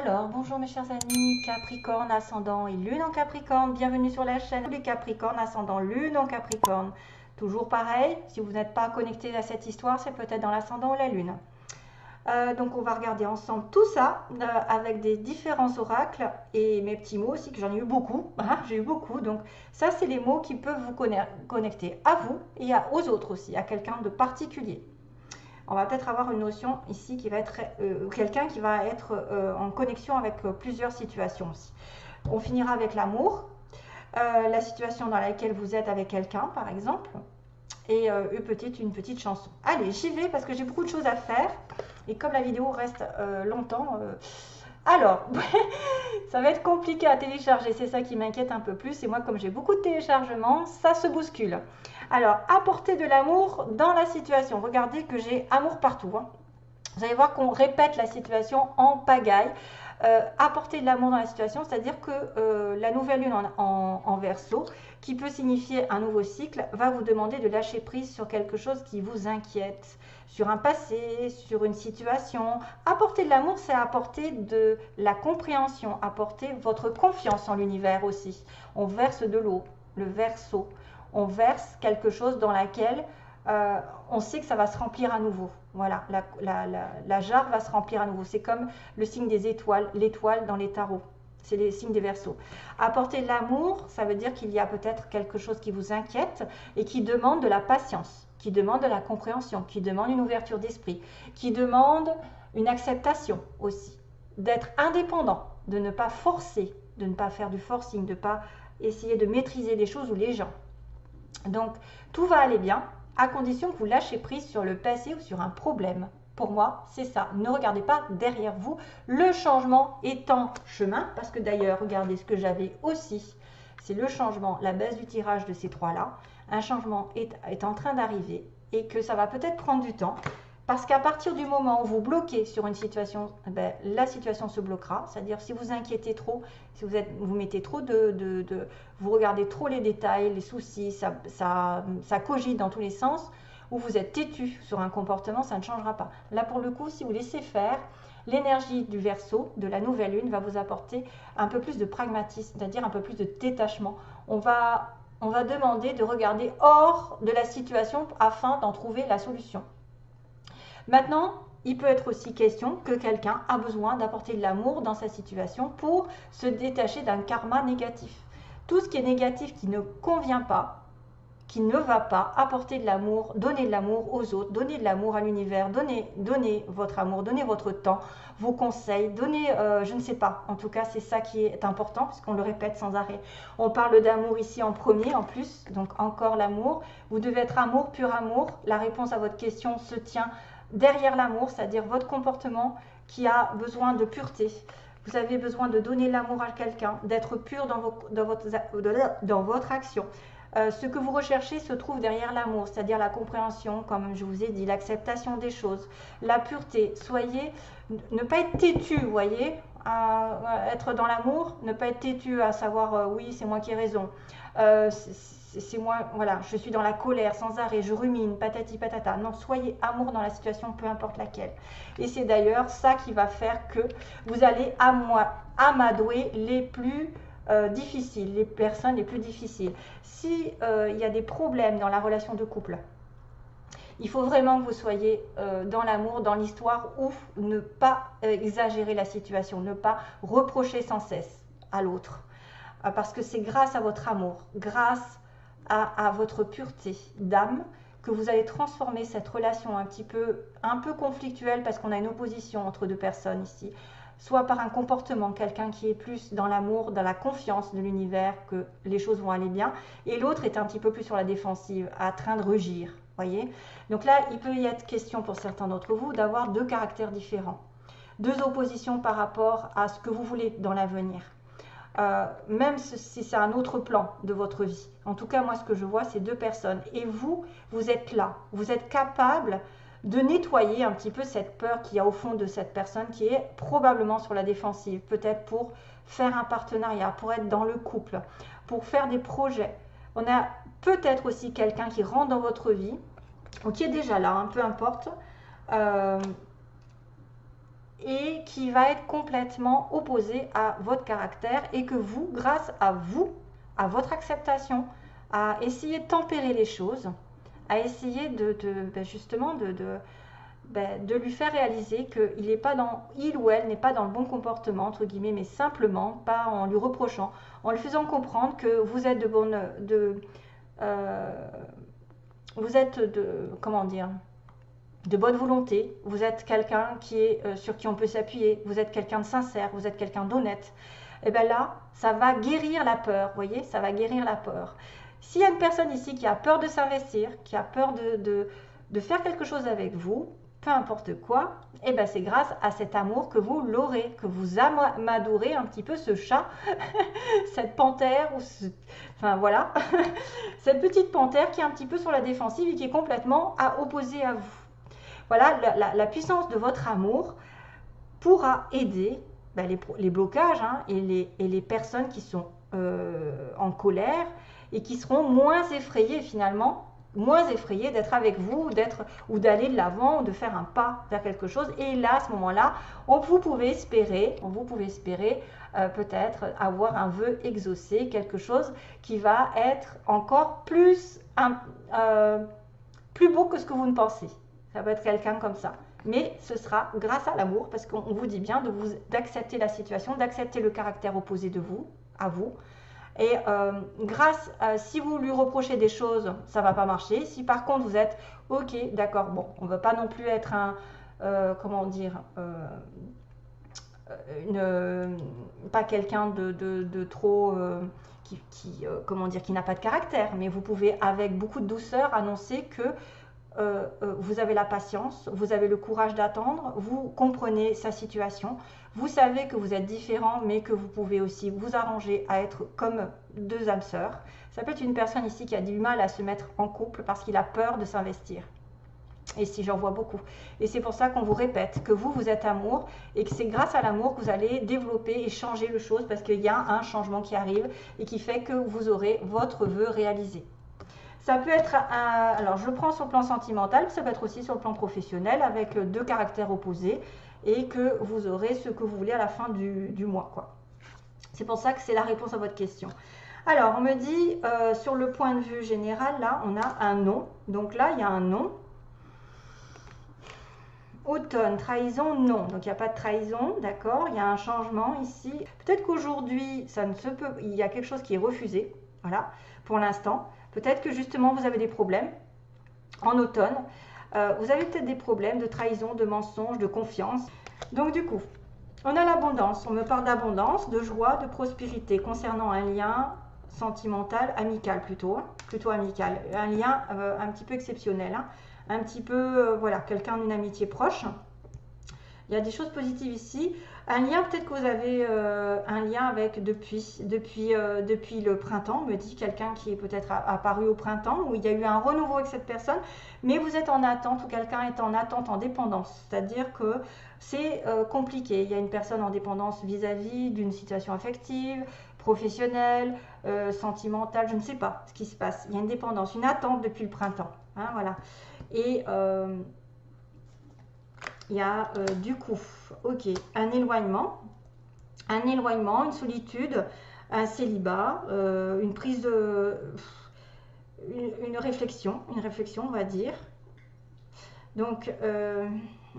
Alors, bonjour mes chers amis, Capricorne, ascendant et lune en Capricorne. Bienvenue sur la chaîne des Capricornes, ascendant, lune en Capricorne. Toujours pareil, si vous n'êtes pas connecté à cette histoire, c'est peut-être dans l'ascendant ou la lune. Donc on va regarder ensemble tout ça avec des différents oracles et mes petits mots aussi, que j'en ai eu beaucoup. J'ai eu beaucoup. Donc ça, c'est les mots qui peuvent vous connecter à vous et aux autres aussi, à quelqu'un de particulier. On va peut-être avoir une notion ici qui va être quelqu'un qui va être en connexion avec plusieurs situations aussi. On finira avec l'amour, la situation dans laquelle vous êtes avec quelqu'un par exemple, et une petite chanson. Allez, j'y vais parce que j'ai beaucoup de choses à faire et comme la vidéo reste longtemps, alors ça va être compliqué à télécharger, c'est ça qui m'inquiète un peu plus. Et moi, comme j'ai beaucoup de téléchargements, ça se bouscule. Alors, apporter de l'amour dans la situation. Regardez que j'ai amour partout. Vous allez voir qu'on répète la situation en pagaille. Apporter de l'amour dans la situation, c'est-à-dire que la nouvelle lune en Verseau, qui peut signifier un nouveau cycle, va vous demander de lâcher prise sur quelque chose qui vous inquiète, sur un passé, sur une situation. Apporter de l'amour, c'est apporter de la compréhension, apporter votre confiance en l'univers aussi. On verse de l'eau, le Verseau. On verse quelque chose dans laquelle on sait que ça va se remplir à nouveau. Voilà, la jarre va se remplir à nouveau. C'est comme le signe des étoiles, l'étoile dans les tarots. C'est les signes des Verseaux. Apporter de l'amour, ça veut dire qu'il y a peut-être quelque chose qui vous inquiète et qui demande de la patience, qui demande de la compréhension, qui demande une ouverture d'esprit, qui demande une acceptation aussi, d'être indépendant, de ne pas forcer, de ne pas faire du forcing, de ne pas essayer de maîtriser les choses ou les gens. Donc, tout va aller bien, à condition que vous lâchez prise sur le passé ou sur un problème. Pour moi, c'est ça. Ne regardez pas derrière vous. Le changement est en chemin, parce que d'ailleurs, regardez ce que j'avais aussi. C'est le changement, la baisse du tirage de ces trois-là. Un changement est en train d'arriver et que ça va peut-être prendre du temps. Parce qu'à partir du moment où vous bloquez sur une situation, la situation se bloquera. C'est-à-dire si vous inquiétez trop, si vous mettez trop vous regardez trop les détails, les soucis, ça cogite dans tous les sens, ou vous êtes têtu sur un comportement, ça ne changera pas. Là pour le coup, si vous laissez faire, l'énergie du Verseau, de la nouvelle lune, va vous apporter un peu plus de pragmatisme, c'est-à-dire un peu plus de détachement. On va demander de regarder hors de la situation afin d'en trouver la solution. Maintenant, il peut être aussi question que quelqu'un a besoin d'apporter de l'amour dans sa situation pour se détacher d'un karma négatif. Tout ce qui est négatif, qui ne convient pas, qui ne va pas, apporter de l'amour, donner de l'amour aux autres, donner de l'amour à l'univers, donner votre amour, donner votre temps, vos conseils, donner, je ne sais pas, en tout cas c'est ça qui est important puisqu'on le répète sans arrêt. On parle d'amour ici en premier en plus, donc encore l'amour. Vous devez être amour, pur amour. La réponse à votre question se tient derrière l'amour, c'est-à-dire votre comportement qui a besoin de pureté. Vous avez besoin de donner l'amour à quelqu'un, d'être pur dans votre action. Ce que vous recherchez se trouve derrière l'amour, c'est-à-dire la compréhension, comme je vous ai dit, l'acceptation des choses, la pureté. Ne pas être têtu, vous voyez, être dans l'amour, ne pas être têtu à savoir oui, c'est moi qui ai raison. C'est moi, voilà, je suis dans la colère sans arrêt, je rumine, patati patata. Non, soyez amour dans la situation, peu importe laquelle. Et c'est d'ailleurs ça qui va faire que vous allez amadouer les plus difficiles, les personnes les plus difficiles. Si il y a des problèmes dans la relation de couple, il faut vraiment que vous soyez dans l'amour, dans l'histoire, ou ne pas exagérer la situation, ne pas reprocher sans cesse à l'autre. Parce que c'est grâce à votre amour, grâce à votre pureté d'âme, que vous allez transformer cette relation un peu conflictuelle, parce qu'on a une opposition entre deux personnes ici, soit par un comportement, quelqu'un qui est plus dans l'amour, dans la confiance de l'univers, que les choses vont aller bien, et l'autre est un petit peu plus sur la défensive, en train de rugir, voyez. Donc là, il peut y être question pour certains d'entre vous d'avoir deux caractères différents, deux oppositions par rapport à ce que vous voulez dans l'avenir. Même si c'est un autre plan de votre vie. En tout cas, moi, ce que je vois, c'est deux personnes. Et vous êtes là. Vous êtes capable de nettoyer un petit peu cette peur qu'il y a au fond de cette personne qui est probablement sur la défensive. Peut-être pour faire un partenariat, pour être dans le couple, pour faire des projets. On a peut-être aussi quelqu'un qui rentre dans votre vie, ou qui est déjà là, peu importe. et qui va être complètement opposé à votre caractère et que vous, grâce à vous, à votre acceptation, à essayer de tempérer les choses, à essayer justement de lui faire réaliser qu'il est pas dans, il ou elle n'est pas dans le bon comportement, entre guillemets, mais simplement, pas en lui reprochant, en lui faisant comprendre que vous êtes vous êtes comment dire, de bonne volonté, vous êtes quelqu'un sur qui on peut s'appuyer, vous êtes quelqu'un de sincère, vous êtes quelqu'un d'honnête. Et bien là, ça va guérir la peur, vous voyez, ça va guérir la peur. S'il y a une personne ici qui a peur de s'investir, qui a peur de faire quelque chose avec vous, peu importe quoi, et ben c'est grâce à cet amour que vous l'aurez, que vous amadorez un petit peu ce chat, cette panthère, enfin voilà, cette petite panthère qui est un petit peu sur la défensive et qui est complètement opposée à vous. Voilà, la puissance de votre amour pourra aider les blocages et les personnes qui sont en colère et qui seront moins effrayées finalement, moins effrayées d'être avec vous, ou d'aller de l'avant, ou de faire un pas vers quelque chose. Et là, à ce moment-là, vous pouvez espérer peut-être avoir un vœu exaucé, quelque chose qui va être encore plus beau que ce que vous ne pensez. Ça peut être quelqu'un comme ça. Mais ce sera grâce à l'amour, parce qu'on vous dit bien d'accepter la situation, d'accepter le caractère opposé de vous, à vous. Et si vous lui reprochez des choses, ça ne va pas marcher. Si par contre vous êtes, ok, d'accord, bon, on ne veut pas non plus être pas quelqu'un de trop, qui n'a pas de caractère, mais vous pouvez avec beaucoup de douceur annoncer que vous avez la patience, vous avez le courage d'attendre, vous comprenez sa situation, vous savez que vous êtes différent, mais que vous pouvez aussi vous arranger à être comme deux âmes sœurs. Ça peut être une personne ici qui a du mal à se mettre en couple parce qu'il a peur de s'investir. Et si j'en vois beaucoup. Et c'est pour ça qu'on vous répète que vous êtes amour et que c'est grâce à l'amour que vous allez développer et changer les choses parce qu'il y a un changement qui arrive et qui fait que vous aurez votre vœu réalisé. Ça peut être, alors je prends sur le plan sentimental, ça peut être aussi sur le plan professionnel avec deux caractères opposés et que vous aurez ce que vous voulez à la fin du mois, quoi. C'est pour ça que c'est la réponse à votre question. Alors, on me dit, sur le point de vue général, là, on a un non. Donc là, il y a un non. Automne, trahison, non. Donc, il n'y a pas de trahison, d'accord. Il y a un changement ici. Peut-être qu'aujourd'hui, il y a quelque chose qui est refusé, voilà, pour l'instant. Peut-être que justement, vous avez des problèmes en automne. Vous avez peut-être des problèmes de trahison, de mensonge, de confiance. Donc du coup, on a l'abondance. On me parle d'abondance, de joie, de prospérité concernant un lien sentimental, amical plutôt amical. Un lien un petit peu exceptionnel, un petit peu, voilà, quelqu'un d'une amitié proche. Il y a des choses positives ici. Un lien, peut-être que vous avez un lien avec depuis le printemps, me dit quelqu'un qui est peut-être apparu au printemps, où il y a eu un renouveau avec cette personne, mais vous êtes en attente, ou quelqu'un est en attente, en dépendance. C'est-à-dire que c'est compliqué. Il y a une personne en dépendance vis-à-vis d'une situation affective, professionnelle, sentimentale, je ne sais pas ce qui se passe. Il y a une dépendance, une attente depuis le printemps. Voilà. Et il y a du coup, ok, un éloignement, une solitude, un célibat, une prise de, une réflexion, on va dire. Donc,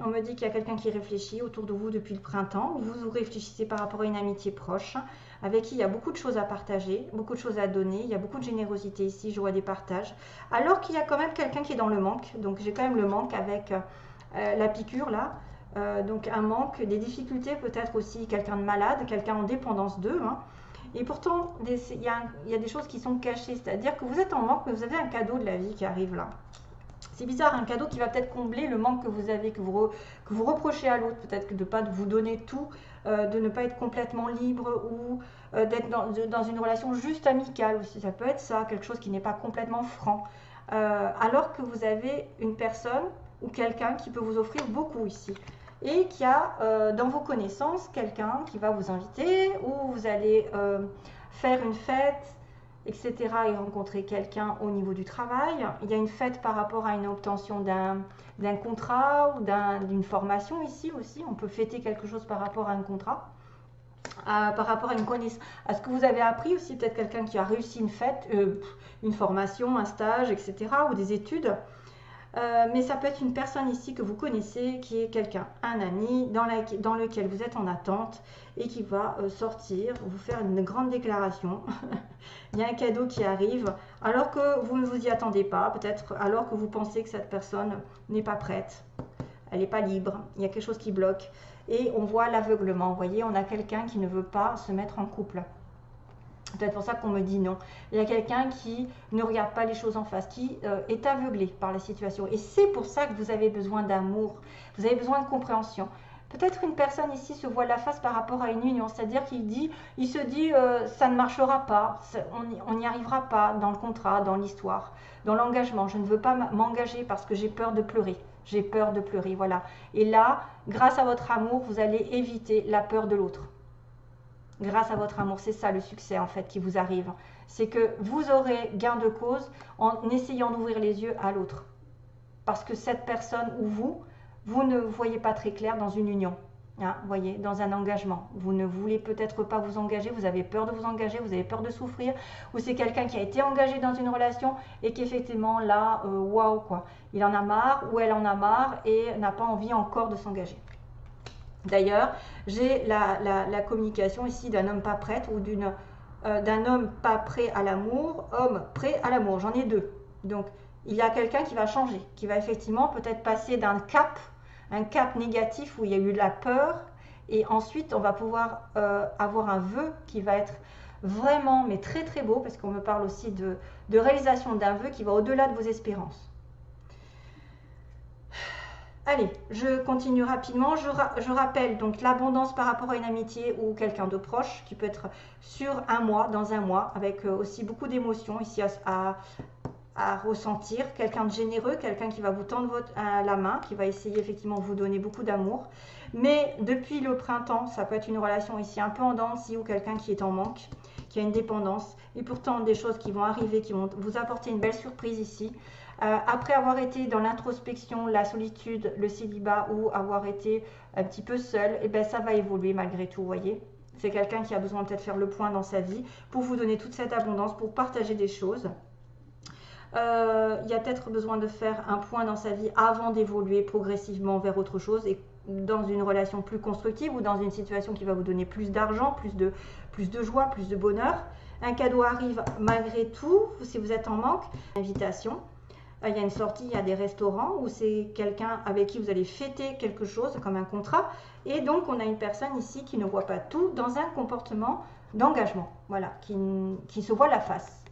on me dit qu'il y a quelqu'un qui réfléchit autour de vous depuis le printemps. Vous réfléchissez par rapport à une amitié proche, avec qui il y a beaucoup de choses à partager, beaucoup de choses à donner. Il y a beaucoup de générosité ici, je vois des partages. Alors qu'il y a quand même quelqu'un qui est dans le manque. Donc, j'ai quand même le manque avec la piqûre là. Donc, un manque, des difficultés, peut-être aussi quelqu'un de malade, quelqu'un en dépendance d'eux. Et pourtant, il y a des choses qui sont cachées. C'est-à-dire que vous êtes en manque, mais vous avez un cadeau de la vie qui arrive là. C'est bizarre, un cadeau qui va peut-être combler le manque que vous avez, que vous reprochez à l'autre, peut-être que de ne pas vous donner tout, de ne pas être complètement libre ou d'être dans une relation juste amicale aussi. Ça peut être ça, quelque chose qui n'est pas complètement franc. Alors que vous avez une personne ou quelqu'un qui peut vous offrir beaucoup ici. Et qu'il y a dans vos connaissances quelqu'un qui va vous inviter ou vous allez faire une fête. etc. et rencontrer quelqu'un au niveau du travail. Il y a une fête par rapport à une obtention d'un contrat ou d'une formation ici aussi. On peut fêter quelque chose par rapport à un contrat. Par rapport à une connaissance, à ce que vous avez appris aussi, peut-être quelqu'un qui a réussi une fête, une formation, un stage, etc. ou des études. Mais ça peut être une personne ici que vous connaissez, qui est quelqu'un, un ami, dans lequel vous êtes en attente et qui va sortir, vous faire une grande déclaration. Il y a un cadeau qui arrive alors que vous ne vous y attendez pas, peut-être alors que vous pensez que cette personne n'est pas prête, elle n'est pas libre, il y a quelque chose qui bloque. Et on voit l'aveuglement, vous voyez, on a quelqu'un qui ne veut pas se mettre en couple. C'est peut-être pour ça qu'on me dit non. Il y a quelqu'un qui ne regarde pas les choses en face, qui est aveuglé par la situation. Et c'est pour ça que vous avez besoin d'amour, vous avez besoin de compréhension. Peut-être une personne ici se voit la face par rapport à une union, c'est-à-dire il se dit ça ne marchera pas, on n'y arrivera pas dans le contrat, dans l'histoire, dans l'engagement. Je ne veux pas m'engager parce que j'ai peur de pleurer. J'ai peur de pleurer, voilà. Et là, grâce à votre amour, vous allez éviter la peur de l'autre. Grâce à votre amour, c'est ça le succès en fait qui vous arrive. C'est que vous aurez gain de cause en essayant d'ouvrir les yeux à l'autre. Parce que cette personne ou vous ne voyez pas très clair dans une union. Hein, voyez, dans un engagement. Vous ne voulez peut-être pas vous engager, vous avez peur de vous engager, vous avez peur de souffrir, ou c'est quelqu'un qui a été engagé dans une relation et qu'effectivement là, waouh quoi, il en a marre ou elle en a marre et n'a pas envie encore de s'engager. D'ailleurs, j'ai la communication ici d'un homme pas prêt ou d'un homme pas prêt à l'amour, homme prêt à l'amour. J'en ai deux. Donc, il y a quelqu'un qui va changer, qui va effectivement peut-être passer d'un cap, un cap négatif où il y a eu de la peur, et ensuite on va pouvoir avoir un vœu qui va être vraiment, mais très très beau, parce qu'on me parle aussi de réalisation d'un vœu qui va au-delà de vos espérances. Allez, je continue rapidement. Je rappelle donc l'abondance par rapport à une amitié ou quelqu'un de proche, qui peut être sur un mois, dans un mois, avec aussi beaucoup d'émotions ici à ressentir. Quelqu'un de généreux, quelqu'un qui va vous tendre la main, qui va essayer effectivement de vous donner beaucoup d'amour. Mais depuis le printemps, ça peut être une relation ici un peu en dents de scie ou quelqu'un qui est en manque, qui a une dépendance. Et pourtant, des choses qui vont arriver, qui vont vous apporter une belle surprise ici. Après avoir été dans l'introspection, la solitude, le célibat ou avoir été un petit peu seul, et ben ça va évoluer malgré tout, vous voyez. C'est quelqu'un qui a besoin peut-être faire le point dans sa vie pour vous donner toute cette abondance, pour partager des choses. Il y a peut-être besoin de faire un point dans sa vie avant d'évoluer progressivement vers autre chose et dans une relation plus constructive ou dans une situation qui va vous donner plus d'argent, plus de joie, plus de bonheur. Un cadeau arrive malgré tout, si vous êtes en manque. Invitation. Il y a une sortie, il y a des restaurants où c'est quelqu'un avec qui vous allez fêter quelque chose comme un contrat. Et donc, on a une personne ici qui ne voit pas tout dans un comportement d'engagement. Voilà, qui se voit la face.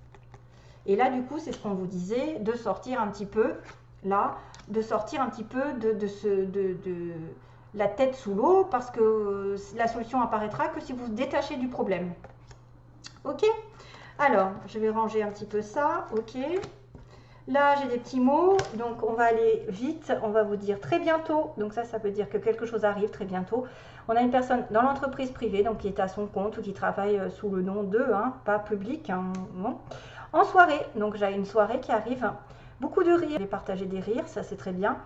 Et là, du coup, c'est ce qu'on vous disait, de sortir un petit peu, là, de sortir un petit peu de la tête sous l'eau, parce que la solution apparaîtra que si vous vous détachez du problème. Ok? Alors, je vais ranger un petit peu ça. Ok? Là, j'ai des petits mots, donc on va aller vite, on va vous dire très bientôt. Donc ça veut dire que quelque chose arrive très bientôt. On a une personne dans l'entreprise privée, donc qui est à son compte ou qui travaille sous le nom de, pas public. Non. En soirée, donc j'ai une soirée qui arrive. Beaucoup de rires, je vais partager des rires, ça c'est très bien.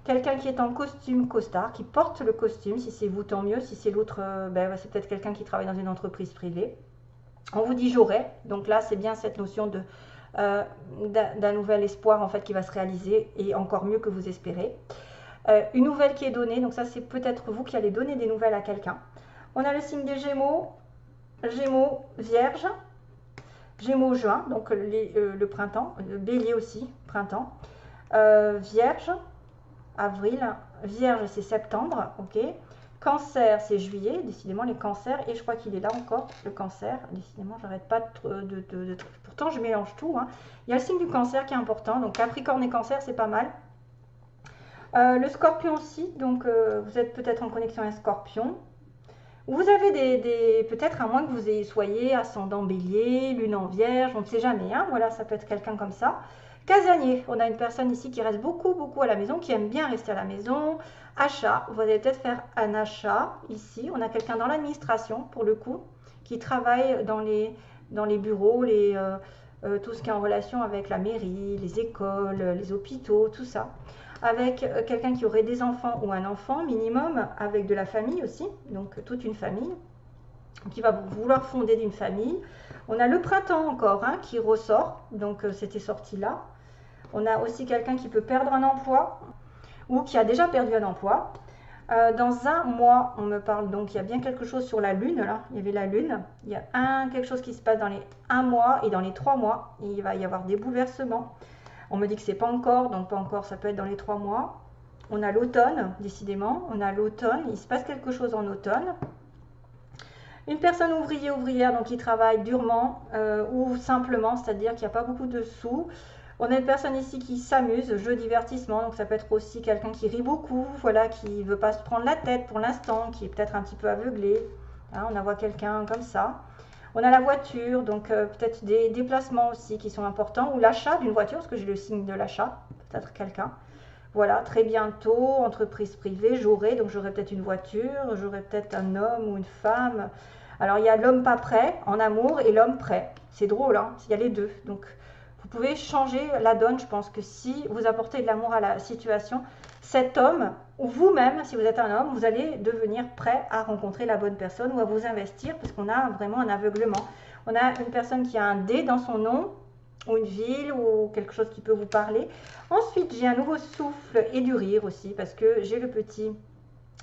Quelqu'un qui est en costume costard, qui porte le costume, si c'est vous tant mieux, si c'est l'autre, c'est peut-être quelqu'un qui travaille dans une entreprise privée. On vous dit j'aurai, donc là c'est bien cette notion d'un nouvel espoir en fait qui va se réaliser et encore mieux que vous espérez. Une nouvelle qui est donnée, donc ça c'est peut-être vous qui allez donner des nouvelles à quelqu'un. On a le signe des Gémeaux, Gémeaux Vierge, Gémeaux Juin, donc le printemps, le Bélier aussi, printemps, Vierge, Avril, Vierge c'est septembre, ok. Cancer, c'est juillet, décidément les cancers, et je crois qu'il est là encore, le cancer, décidément j'arrête pas pourtant je mélange tout, Il y a le signe du cancer qui est important, donc Capricorne et cancer c'est pas mal. Le scorpion aussi, donc vous êtes peut-être en connexion avec un scorpion. Vous avez peut-être à moins que vous soyez ascendant bélier, lune en vierge, on ne sait jamais, voilà ça peut être quelqu'un comme ça. Casanier, on a une personne ici qui reste beaucoup à la maison, qui aime bien rester à la maison. Achat, vous allez peut-être faire un achat ici. On a quelqu'un dans l'administration, pour le coup, qui travaille dans dans les bureaux, tout ce qui est en relation avec la mairie, les écoles, les hôpitaux, tout ça. Avec quelqu'un qui aurait des enfants ou un enfant minimum, avec de la famille aussi, donc toute une famille, qui va vouloir fonder d'une famille. On a le printemps encore hein, qui ressort, donc c'était sorti là. On a aussi quelqu'un qui peut perdre un emploi ou qui a déjà perdu un emploi. Dans un mois, on me parle donc, il y a bien quelque chose sur la lune, là, il y avait la lune. Il y a quelque chose qui se passe dans les 1 mois et dans les 3 mois, il va y avoir des bouleversements. On me dit que c'est pas encore, donc pas encore, ça peut être dans les 3 mois. On a l'automne, décidément, on a l'automne, il se passe quelque chose en automne. Une personne ouvrière, donc qui travaille durement ou simplement, c'est-à-dire qu'il n'y a pas beaucoup de sous. On a une personne ici qui s'amuse, jeu, divertissement, donc ça peut être aussi quelqu'un qui rit beaucoup, voilà, qui ne veut pas se prendre la tête pour l'instant, qui est peut-être un petit peu aveuglé. Hein, on voit quelqu'un comme ça. On a la voiture, donc peut-être des déplacements aussi qui sont importants, ou l'achat d'une voiture, parce que j'ai le signe de l'achat, peut-être quelqu'un. Voilà, très bientôt, entreprise privée, donc j'aurai peut-être une voiture, j'aurai peut-être un homme ou une femme. Alors il y a l'homme pas prêt en amour et l'homme prêt. C'est drôle, hein, il y a les deux. Donc vous pouvez changer la donne, je pense que si vous apportez de l'amour à la situation, cet homme, ou vous-même, si vous êtes un homme, vous allez devenir prêt à rencontrer la bonne personne ou à vous investir, parce qu'on a vraiment un aveuglement. On a une personne qui a un D dans son nom, ou une ville, ou quelque chose qui peut vous parler. Ensuite, j'ai un nouveau souffle et du rire aussi, parce que j'ai le petit,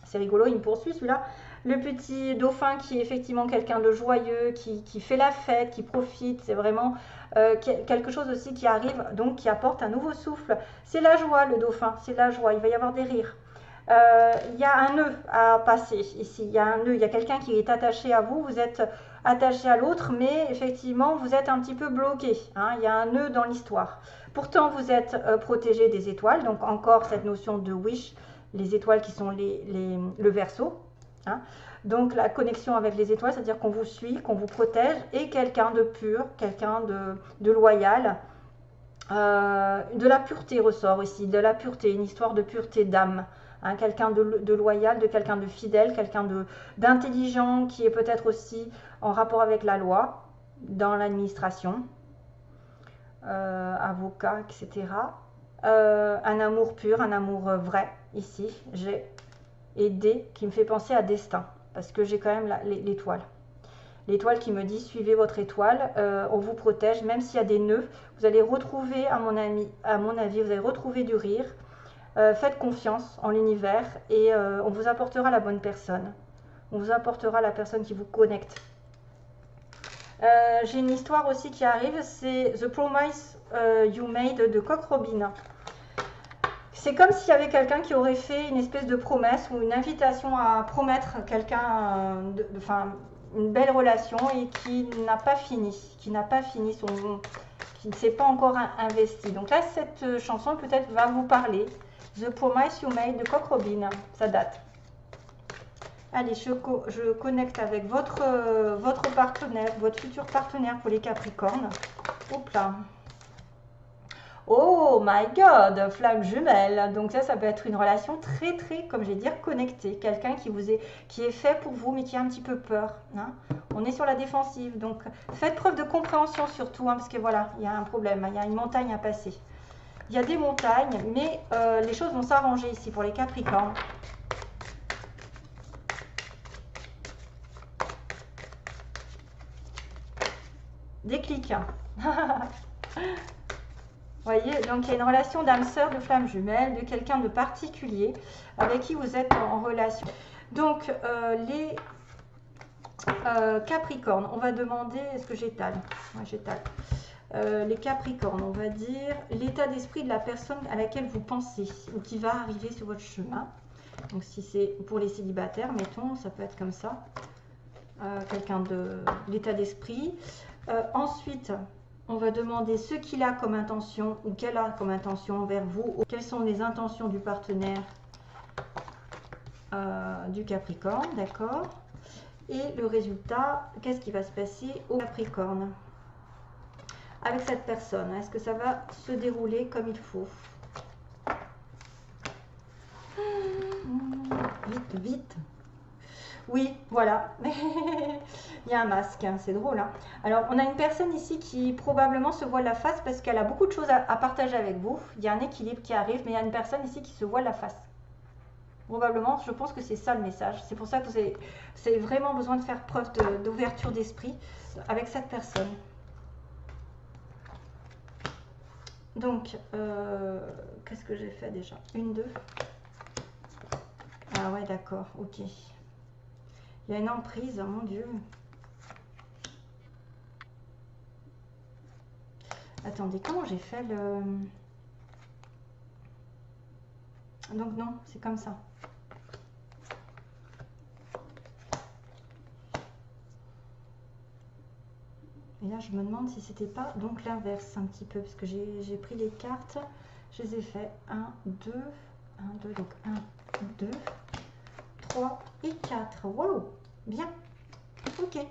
c'est rigolo, il me poursuit celui-là, le petit dauphin qui est effectivement quelqu'un de joyeux, qui fait la fête, qui profite, c'est vraiment quelque chose aussi qui arrive, donc qui apporte un nouveau souffle. C'est la joie, le dauphin, c'est la joie, il va y avoir des rires. Il y a un nœud à passer ici, il y a un nœud, il y a quelqu'un qui est attaché à vous, vous êtes attaché à l'autre, mais effectivement vous êtes un petit peu bloqué, hein, il y a un nœud dans l'histoire. Pourtant vous êtes protégé des étoiles, donc encore cette notion de wish, les étoiles qui sont le Verseau. Hein. Donc la connexion avec les étoiles, c'est-à-dire qu'on vous suit, qu'on vous protège, et quelqu'un de pur, quelqu'un de loyal. De la pureté ressort ici, de la pureté, une histoire de pureté d'âme. Hein, quelqu'un de loyal, de quelqu'un de fidèle, quelqu'un d'intelligent qui est peut-être aussi en rapport avec la loi, dans l'administration, avocat, etc. Un amour pur, un amour vrai, ici, j'ai et D qui me fait penser à destin, parce que j'ai quand même l'étoile. L'étoile qui me dit suivez votre étoile, on vous protège, même s'il y a des nœuds, vous allez retrouver, à mon avis, vous allez retrouver du rire. Faites confiance en l'univers et on vous apportera la bonne personne. On vous apportera la personne qui vous connecte. J'ai une histoire aussi qui arrive, c'est The Promise You Made de Cock Robin. C'est comme s'il y avait quelqu'un qui aurait fait une espèce de promesse ou une invitation à promettre quelqu'un, une belle relation et qui n'a pas fini, qui ne s'est pas encore investi. Donc là, cette chanson peut-être va vous parler. The Promise You Made de Cock Robin, ça date. Allez, je connecte avec votre partenaire, votre futur partenaire pour les Capricornes. Hop là. Oh my God, flamme jumelle. Donc ça peut être une relation très, comme je vais dire, connectée. Quelqu'un qui est fait pour vous, mais qui a un petit peu peur. Hein. On est sur la défensive. Donc faites preuve de compréhension surtout, hein, parce que voilà, il y a un problème, il y a une montagne à passer. Il y a des montagnes, mais les choses vont s'arranger ici pour les Capricornes. Déclic. Vous voyez, donc il y a une relation d'âme sœur, de flamme jumelle, de quelqu'un de particulier avec qui vous êtes en relation. Donc les Capricornes, on va demander, est-ce que j'étale? Moi j'étale. Les Capricornes, on va dire l'état d'esprit de la personne à laquelle vous pensez ou qui va arriver sur votre chemin. Donc si c'est pour les célibataires, mettons, ça peut être comme ça. Quelqu'un de l'état d'esprit. Ensuite, on va demander ce qu'il a comme intention ou qu'elle a comme intention envers vous. Quelles sont les intentions du partenaire du Capricorne, d'accord? Et le résultat, qu'est-ce qui va se passer au Capricorne avec cette personne? Est-ce que ça va se dérouler comme il faut? Vite, vite. Oui, voilà. Il y a un masque, hein, c'est drôle. Hein. Alors, on a une personne ici qui probablement se voile la face parce qu'elle a beaucoup de choses à partager avec vous. Il y a un équilibre qui arrive, mais il y a une personne ici qui se voile la face. Probablement, je pense que c'est ça le message. C'est pour ça que vous avez vraiment besoin de faire preuve d'ouverture d'esprit avec cette personne. Donc, qu'est-ce que j'ai fait déjà? Une, deux. Ah ouais, d'accord, ok. Il y a une emprise, oh mon Dieu. Attendez, comment j'ai fait le... Donc non, c'est comme ça. Et là, je me demande si c'était pas donc l'inverse un petit peu, parce que j'ai pris les cartes, je les ai fait 1, 2, 1, 2, donc 1, 2, 3 et 4. Waouh, bien, ok.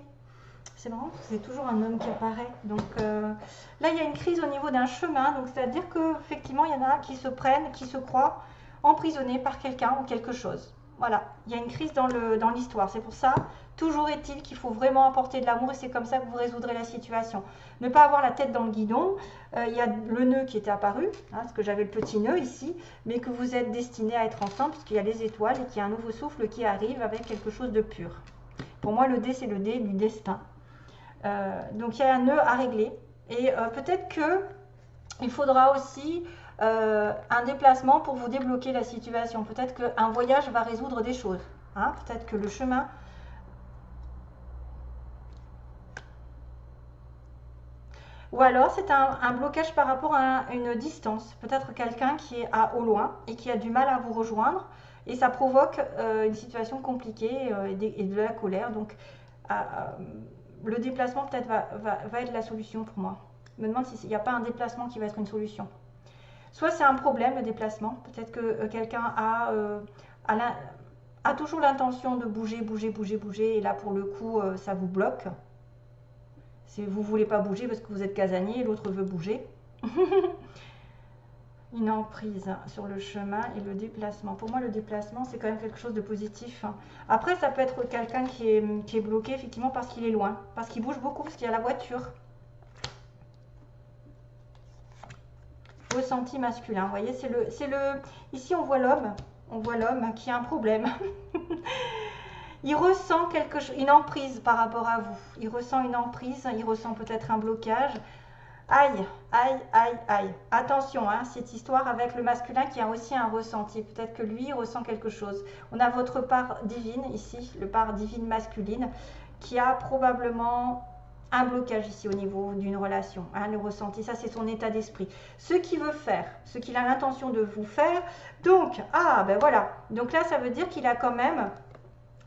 C'est marrant, c'est toujours un homme qui apparaît. Donc là, il y a une crise au niveau d'un chemin, donc c'est-à-dire qu'effectivement, il y en a qui se prennent, qui se croient emprisonnés par quelqu'un ou quelque chose. Voilà, il y a une crise dans l'histoire. C'est pour ça, toujours est-il qu'il faut vraiment apporter de l'amour et c'est comme ça que vous résoudrez la situation. Ne pas avoir la tête dans le guidon. Il y a le nœud qui était apparu, hein, parce que j'avais le petit nœud ici, mais que vous êtes destinés à être ensemble puisqu'il y a les étoiles et qu'il y a un nouveau souffle qui arrive avec quelque chose de pur. Pour moi, le dé, c'est le dé du destin. Donc, il y a un nœud à régler et peut-être qu'il faudra aussi un déplacement pour vous débloquer la situation. Peut-être qu'un voyage va résoudre des choses. Hein. Peut-être que le chemin... Ou alors c'est un blocage par rapport à une distance. Peut-être quelqu'un qui est au loin et qui a du mal à vous rejoindre. Et ça provoque une situation compliquée et de la colère. Donc le déplacement peut-être va être la solution pour moi. Je me demande s'il n'y a pas un déplacement qui va être une solution. Soit c'est un problème, le déplacement. Peut-être que quelqu'un a toujours l'intention de bouger, bouger, bouger, bouger. Et là, pour le coup, ça vous bloque. Si vous ne voulez pas bouger parce que vous êtes casanier et l'autre veut bouger. Une emprise sur le chemin et le déplacement. Pour moi, le déplacement, c'est quand même quelque chose de positif. Après, ça peut être quelqu'un qui est bloqué, effectivement, parce qu'il est loin. Parce qu'il bouge beaucoup, parce qu'il y a la voiture. Ressenti masculin. Vous voyez, ici on voit l'homme qui a un problème. Il ressent quelque chose, une emprise par rapport à vous. Il ressent une emprise, il ressent peut-être un blocage. Aïe, aïe, aïe, aïe. Attention, hein, cette histoire avec le masculin qui a aussi un ressenti. Peut-être que lui ressent quelque chose. On a votre part divine ici, le part divine masculine, qui a probablement un blocage ici au niveau d'une relation, hein, le ressenti, ça c'est son état d'esprit. Ce qu'il veut faire, ce qu'il a l'intention de vous faire, donc, ben voilà, donc là ça veut dire qu'il a quand même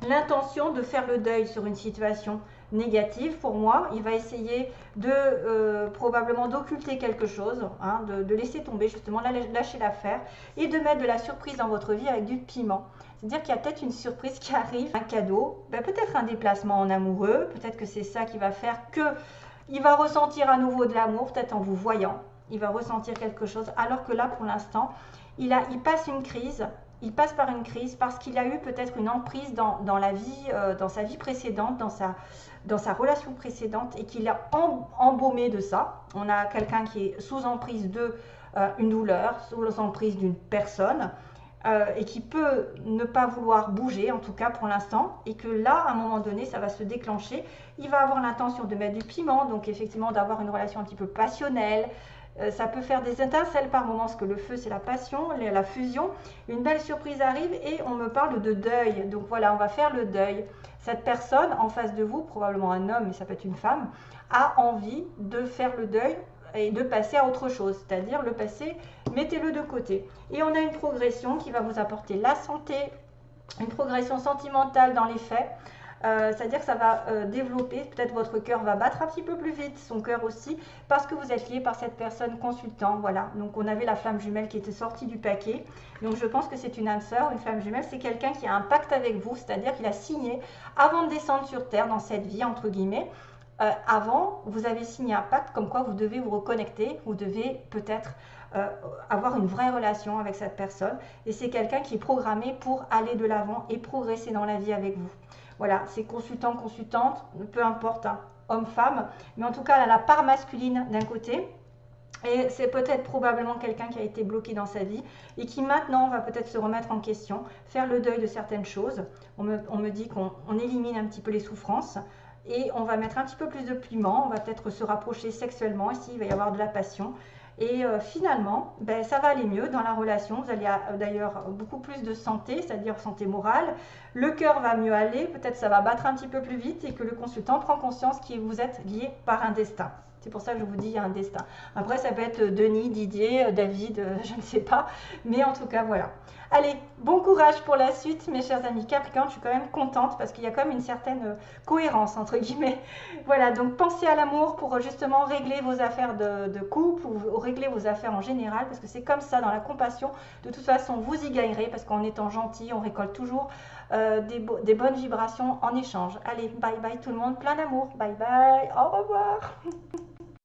l'intention de faire le deuil sur une situation négative. Pour moi, il va essayer de probablement d'occulter quelque chose, hein, de laisser tomber justement, lâcher l'affaire et de mettre de la surprise dans votre vie avec du piment. C'est-à-dire qu'il y a peut-être une surprise qui arrive, un cadeau, peut-être un déplacement en amoureux, peut-être que c'est ça qui va faire qu'il va ressentir à nouveau de l'amour, peut-être en vous voyant, il va ressentir quelque chose, alors que là, pour l'instant, il passe une crise, il passe par une crise parce qu'il a eu peut-être une emprise dans la vie, dans sa vie précédente, dans sa relation précédente et qu'il a embaumé de ça. On a quelqu'un qui est sous emprise d'une douleur, sous emprise d'une personne, et qui peut ne pas vouloir bouger, en tout cas pour l'instant, et que là, à un moment donné, ça va se déclencher. Il va avoir l'intention de mettre du piment, donc effectivement d'avoir une relation un petit peu passionnelle. Ça peut faire des étincelles par moments, parce que le feu, c'est la passion, la fusion. Une belle surprise arrive et on me parle de deuil. Donc voilà, on va faire le deuil. Cette personne en face de vous, probablement un homme, mais ça peut être une femme, a envie de faire le deuil et de passer à autre chose, c'est-à-dire le passé, mettez-le de côté. Et on a une progression qui va vous apporter la santé, une progression sentimentale dans les faits, c'est-à-dire que ça va développer, peut-être votre cœur va battre un petit peu plus vite, son cœur aussi, parce que vous êtes lié par cette personne consultant, voilà. Donc on avait la flamme jumelle qui était sortie du paquet, donc je pense que c'est une âme sœur, une flamme jumelle, c'est quelqu'un qui a un pacte avec vous, c'est-à-dire qu'il a signé avant de descendre sur terre dans cette vie, entre guillemets, avant, vous avez signé un pacte comme quoi vous devez vous reconnecter, vous devez peut-être avoir une vraie relation avec cette personne. Et c'est quelqu'un qui est programmé pour aller de l'avant et progresser dans la vie avec vous. Voilà, c'est consultant, consultante, peu importe, hein, homme-femme, mais en tout cas, elle a la part masculine d'un côté. Et c'est peut-être probablement quelqu'un qui a été bloqué dans sa vie et qui maintenant va peut-être se remettre en question, faire le deuil de certaines choses. On me dit qu'on élimine un petit peu les souffrances et on va mettre un petit peu plus de piment, on va peut-être se rapprocher sexuellement ici, il va y avoir de la passion. Et finalement, ben, ça va aller mieux dans la relation. Vous allez d'ailleurs beaucoup plus de santé, c'est-à-dire santé morale. Le cœur va mieux aller, peut-être ça va battre un petit peu plus vite et que le consultant prend conscience que vous êtes lié par un destin. C'est pour ça que je vous dis il y a un destin. Après, ça peut être Denis, Didier, David, je ne sais pas. Mais en tout cas, voilà. Allez, bon courage pour la suite, mes chers amis Capricorne. Je suis quand même contente parce qu'il y a quand même une certaine cohérence, entre guillemets. Voilà, donc pensez à l'amour pour justement régler vos affaires de couple ou régler vos affaires en général. Parce que c'est comme ça, dans la compassion. De toute façon, vous y gagnerez parce qu'en étant gentil, on récolte toujours des bonnes vibrations en échange. Allez, bye bye tout le monde, plein d'amour. Bye bye, au revoir.